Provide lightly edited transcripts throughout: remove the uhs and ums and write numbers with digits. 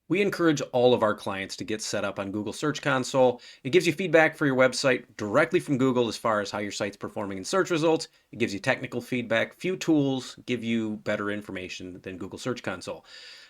We encourage all of our clients to get set up on Google Search Console. It gives you feedback for your website directly from Google as far as how your site's performing in search results. It gives you technical feedback. Few tools give you better information than Google Search Console.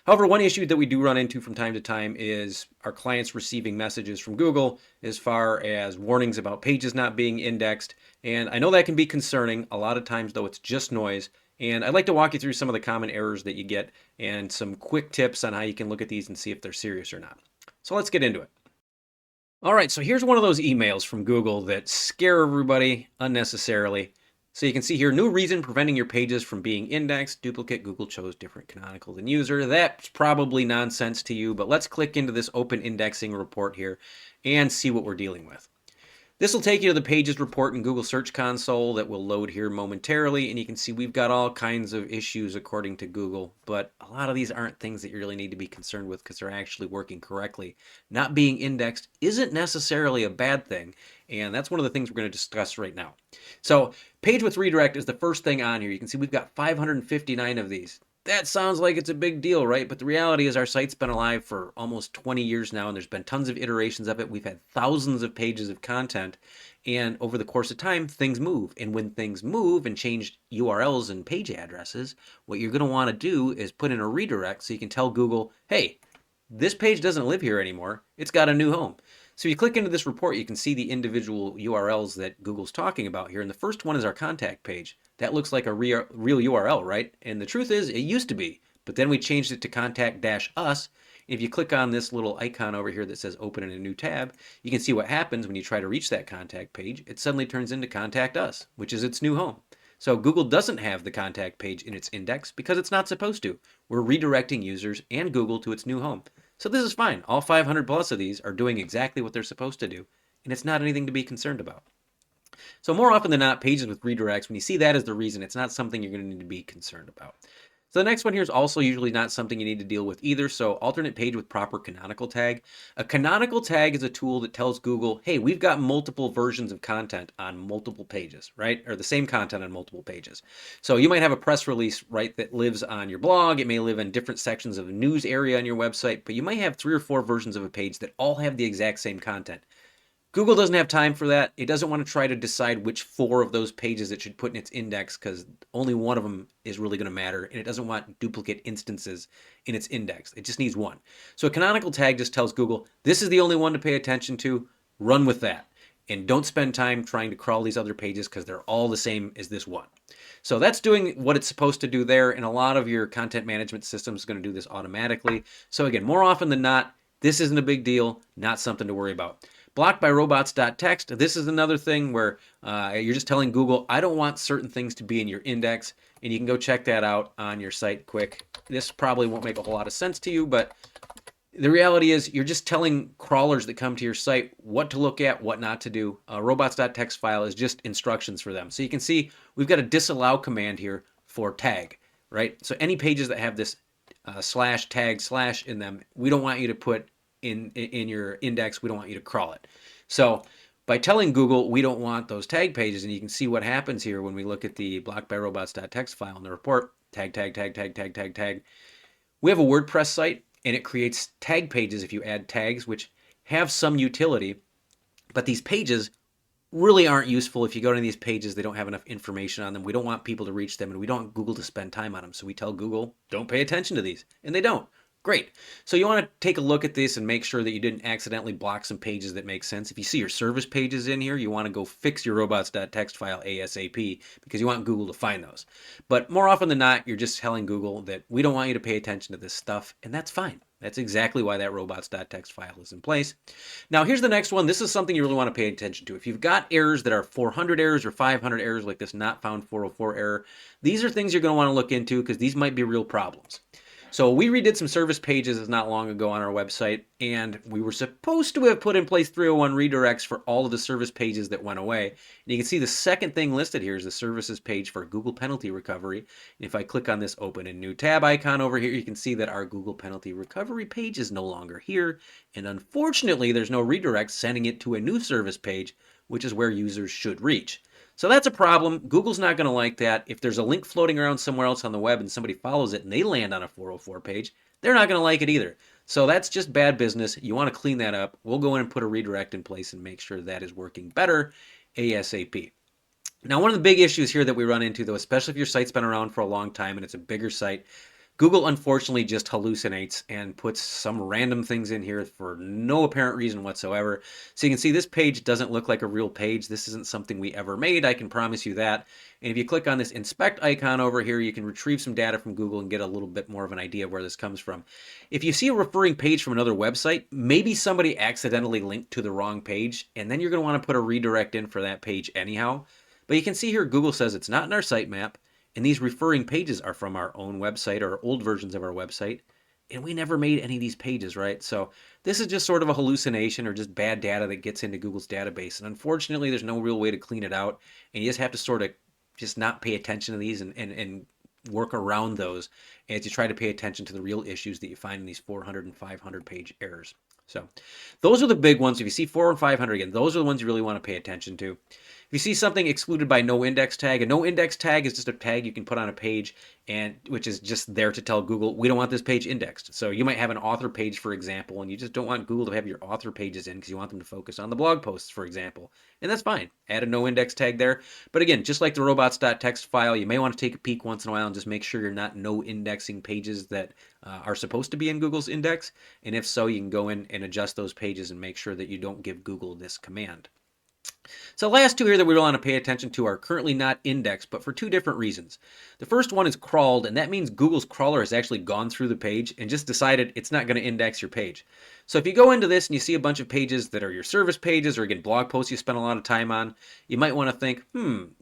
However, one issue that we do run into from time to time is our clients receiving messages from Google as far as warnings about pages not being indexed. And I know that can be concerning. A lot of times, though, it's just noise. And I'd like to walk you through some of the common errors that you get and some quick tips on how you can look at these and see if they're serious or not. So let's get into it. All right, so here's one of those emails from Google that scare everybody unnecessarily. So you can see here, new reason preventing your pages from being indexed. Duplicate, Google chose different canonical than user. That's probably nonsense to you, but let's click into this open indexing report here and see what we're dealing with. This will take you to the Pages report in Google Search Console that will load here momentarily, and you can see we've got all kinds of issues according to Google, but a lot of these aren't things that you really need to be concerned with because they're actually working correctly. Not being indexed isn't necessarily a bad thing, and that's one of the things we're going to discuss right now. So page with redirect is the first thing on here. You can see we've got 559 of these. That sounds like it's a big deal, right? But the reality is our site's been alive for almost 20 years now, and there's been tons of iterations of it. We've had thousands of pages of content, and over the course of time, things move. And when things move and change URLs and page addresses, what you're going to want to do is put in a redirect so you can tell Google, hey, this page doesn't live here anymore. It's got a new home. So you click into this report, you can see the individual URLs that Google's talking about here. And the first one is our contact page. That looks like a real URL, right? And the truth is, it used to be, but then we changed it to contact-us. If you click on this little icon over here that says open in a new tab, you can see what happens when you try to reach that contact page. It suddenly turns into contact us, which is its new home. So Google doesn't have the contact page in its index because it's not supposed to. We're redirecting users and Google to its new home. So this is fine. All 500 plus of these are doing exactly what they're supposed to do, and it's not anything to be concerned about. So more often than not, pages with redirects, when you see that as the reason, it's not something you're going to need to be concerned about. So the next one here is also usually not something you need to deal with either. So alternate page with proper canonical tag. A canonical tag is a tool that tells Google, hey, we've got multiple versions of content on multiple pages, right? Or the same content on multiple pages. So you might have a press release, right, that lives on your blog. It may live in different sections of a news area on your website, but you might have 3 or 4 versions of a page that all have the exact same content. Google doesn't have time for that. It doesn't want to try to decide which 4 of those pages it should put in its index because only one of them is really going to matter, and it doesn't want duplicate instances in its index. It just needs one. So a canonical tag just tells Google, this is the only one to pay attention to. Run with that. And don't spend time trying to crawl these other pages because they're all the same as this one. So that's doing what it's supposed to do there, and a lot of your content management system is going to do this automatically. So again, more often than not, this isn't a big deal, not something to worry about. Blocked by robots.txt. This is another thing where you're just telling Google, I don't want certain things to be in your index, and you can go check that out on your site quick. This probably won't make a whole lot of sense to you, but the reality is you're just telling crawlers that come to your site what to look at, what not to do. Robots.txt file is just instructions for them. So you can see we've got a disallow command here for tag, right? So any pages that have this slash tag slash in them, we don't want you to put in your index. We don't want you to crawl it. So by telling Google we don't want those tag pages, and you can see what happens here when we look at the blocked by robots.txt file in the report, tag, tag, tag, tag, tag, tag, tag. We have a WordPress site, and it creates tag pages if you add tags, which have some utility, but these pages really aren't useful. If you go to these pages, they don't have enough information on them. We don't want people to reach them, and we don't want Google to spend time on them. So we tell Google, don't pay attention to these, and they don't. Great. So you want to take a look at this and make sure that you didn't accidentally block some pages that make sense. If you see your service pages in here, you want to go fix your robots.txt file ASAP because you want Google to find those. But more often than not, you're just telling Google that we don't want you to pay attention to this stuff, and that's fine. That's exactly why that robots.txt file is in place. Now, here's the next one. This is something you really want to pay attention to. If you've got errors that are 400 errors or 500 errors, like this not found 404 error, these are things you're going to want to look into because these might be real problems. So we redid some service pages not long ago on our website, and we were supposed to have put in place 301 redirects for all of the service pages that went away. And you can see the second thing listed here is the services page for Google penalty recovery. And if I click on this open in new tab icon over here, you can see that our Google penalty recovery page is no longer here. And unfortunately, there's no redirect sending it to a new service page, which is where users should reach. So that's a problem. Google's not going to like that. If there's a link floating around somewhere else on the web and somebody follows it and they land on a 404 page, they're not going to like it either. So that's just bad business. You want to clean that up. We'll go in and put a redirect in place and make sure that is working better ASAP. Now, one of the big issues here that we run into, though, especially if your site's been around for a long time and it's a bigger site, Google unfortunately just hallucinates and puts some random things in here for no apparent reason whatsoever. So you can see this page doesn't look like a real page. This isn't something we ever made, I can promise you that. And if you click on this inspect icon over here, you can retrieve some data from Google and get a little bit more of an idea of where this comes from. If you see a referring page from another website, maybe somebody accidentally linked to the wrong page, and then you're going to want to put a redirect in for that page anyhow. But you can see here Google says it's not in our sitemap, and these referring pages are from our own website or old versions of our website, and we never made any of these pages, right? So this is just sort of a hallucination or just bad data that gets into Google's database. And unfortunately, there's no real way to clean it out, and you just have to sort of just not pay attention to these and work around those as you try to pay attention to the real issues that you find in these 400 and 500 page errors. So those are the big ones. If you see 400 and 500 again, those are the ones you really want to pay attention to. If you see something excluded by no index tag, a no index tag is just a tag you can put on a page, and which is just there to tell Google, we don't want this page indexed. So you might have an author page, for example, and you just don't want Google to have your author pages in because you want them to focus on the blog posts, for example. And that's fine. Add a no index tag there. But again, just like the robots.txt file, you may want to take a peek once in a while and just make sure you're not no indexing pages that are supposed to be in Google's index. And if so, you can go in and adjust those pages and make sure that you don't give Google this command. So the last two here that we want to pay attention to are currently not indexed, but for two different reasons. The first one is crawled, and that means Google's crawler has actually gone through the page and just decided it's not going to index your page. So if you go into this and you see a bunch of pages that are your service pages or again blog posts you spend a lot of time on, you might want to think,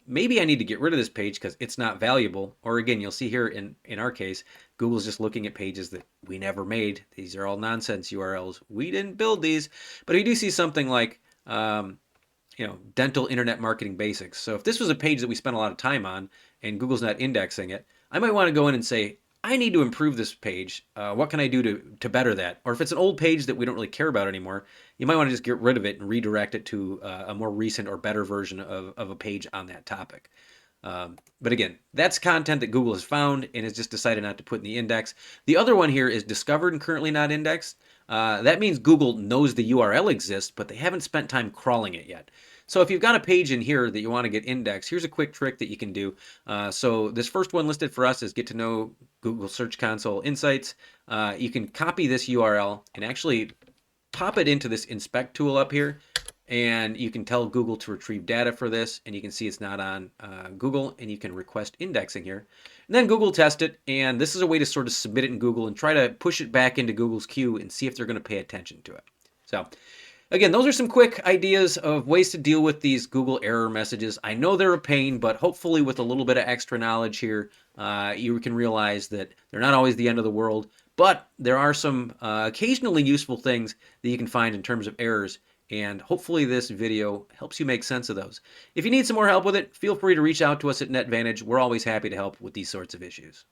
maybe I need to get rid of this page because it's not valuable. Or again, you'll see here in our case, Google's just looking at pages that we never made. These are all nonsense URLs. We didn't build these. But if you do see something like dental internet marketing basics. So if this was a page that we spent a lot of time on and Google's not indexing it, I might want to go in and say, I need to improve this page. What can I do to better that? Or if it's an old page that we don't really care about anymore, you might want to just get rid of it and redirect it to a more recent or better version of a page on that topic. But again, that's content that Google has found and has just decided not to put in the index. The other one here is discovered and currently not indexed. That means Google knows the URL exists, but they haven't spent time crawling it yet. So if you've got a page in here that you want to get indexed, here's a quick trick that you can do. So this first one listed for us is Get to Know Google Search Console Insights. You can copy this URL and actually pop it into this inspect tool up here, and you can tell Google to retrieve data for this, and you can see it's not on Google, and you can request indexing here. And then Google test it, and this is a way to sort of submit it in Google and try to push it back into Google's queue and see if they're going to pay attention to it. So again, those are some quick ideas of ways to deal with these Google error messages. I know they're a pain, but hopefully with a little bit of extra knowledge here, you can realize that they're not always the end of the world, but there are some occasionally useful things that you can find in terms of errors, and hopefully this video helps you make sense of those. If you need some more help with it, feel free to reach out to us at NetVantage. We're always happy to help with these sorts of issues.